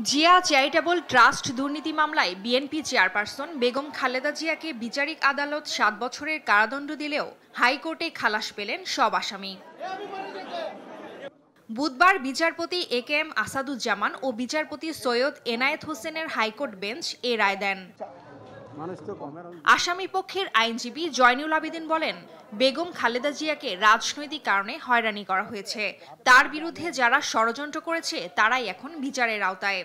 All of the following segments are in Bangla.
জিয়া চ্যারিটেবল ট্রাস্ট দুর্নীতি মামলায় বিএনপি চেয়ারপারসন বেগম খালেদা জিয়াকে বিচারিক আদালত ৭ বছরের কারাদণ্ড দিলেও হাইকোর্টে খালাস পেলেন সব আসামি। বুধবার বিচারপতি একেএম আসাদুজ্জামান ও বিচারপতি সৈয়দ এনায়েত হোসেনের হাইকোর্ট বেঞ্চ এ রায় দেন। আসামি পক্ষের আইনজীবী জয়নুল আবেদিন বলেন, বেগম খালেদা জিয়াকে রাজনৈতিক কারণে হয়রানি করা হয়েছে। তার বিরুদ্ধে যারা ষড়যন্ত্র করেছে তারাই এখন বিচারের আওতায়।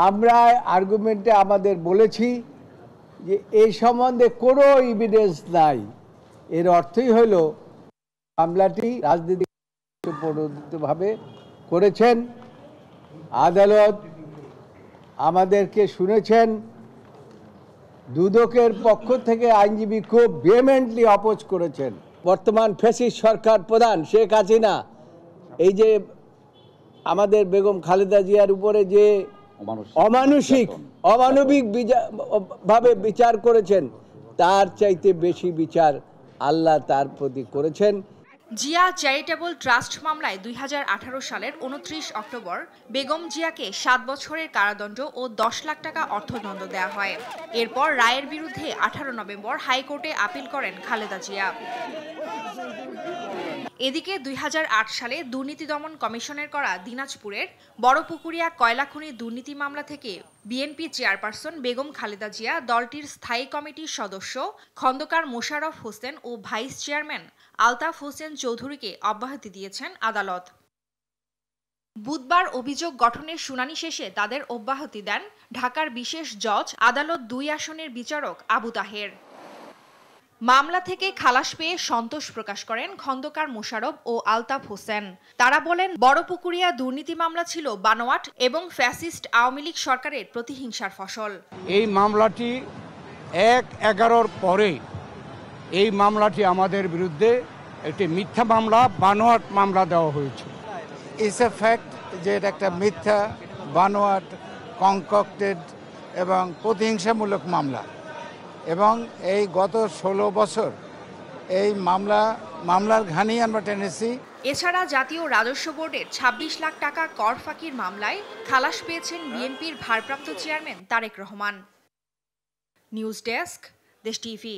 আমরা আর্গুমেন্টে আমাদের বলেছি যে এই সম্বন্ধে কোনো এভিডেন্স নাই। এর অর্থই হল মামলাটি রাজনীতি প্রণোদিতভাবে করেছেন। আদালত আমাদেরকে শুনেছেন। দুদকের পক্ষ থেকে আইনজীবী খুব ভেহেমেন্টলি অপোজ করেছেন। বর্তমান ফ্যাসিস্ট সরকার প্রধান শেখ হাসিনা এই যে আমাদের বেগম খালেদা জিয়ার উপরে যে অমানবিক ভাবে বিচার করেছেন, তার চাইতে বেশি বিচার আল্লাহ তার প্রতি করেছেন। জিয়া চ্যারিটেবল ট্রাস্ট মামলায় ২০১৮ সালের ২৯ অক্টোবর বেগম জিয়াকে ৭ বছরের কারাদণ্ড ও ১০ লাখ টাকা অর্থদণ্ড দেওয়া হয়। এরপর রায়ের বিরুদ্ধে ১৮ নভেম্বর হাইকোর্টে আপিল করেন খালেদা জিয়া। এদিকে ২০০৮ সালে দুর্নীতি দমন কমিশনের করা দিনাজপুরের বড়পুকুরিয়া কয়লা খনি দুর্নীতি মামলা থেকে বিএনপি চেয়ারপারসন বেগম খালেদা জিয়া, দলটির স্থায়ী কমিটির সদস্য খন্দকার মোশাররফ হোসেন ও ভাইস চেয়ারম্যান আলতাফ হোসেন চৌধুরীকে অব্যাহতি দিয়েছেন আদালত। বুধবার অভিযোগ গঠনের শুনানি শেষে তাদের অব্যাহতি দেন ঢাকার বিশেষ জজ আদালত ২ আসনের বিচারক আবু তাহের। মামলা থেকে খালাস পেয়ে সন্তোষ প্রকাশ করেন খন্দকার মোশাররফ ও আলতাফ হোসেন। তারা বলেন, বড়পুকুরিয়া দুর্নীতি মামলা ছিল বানোয়াট এবং ফ্যাসিস্ট আওয়ামী লীগ সরকারের প্রতিহিংসার ফসল। এই মামলাটি ১/১১ পরে এই মামলাটি আমাদের বিরুদ্ধে একটি মিথ্যা মামলা, বানোয়াট মামলা দেওয়া হয়েছে। ইটস এ ফ্যাক্ট যে এটা একটা মিথ্যা, বানোয়াট, কনকক্টেড এবং প্রতিহিংসামূলক মামলা, এবং এই গত ১৬ বছর এই মামলার ঘানি আমরা টেনেছি। এছাড়া জাতীয় রাজস্ব বোর্ডের ২৬ লাখ টাকা কর ফাঁকির মামলায় খালাস পেয়েছেন বিএনপির ভারপ্রাপ্ত chairman Tarek Rahman. News desk, Desh TV.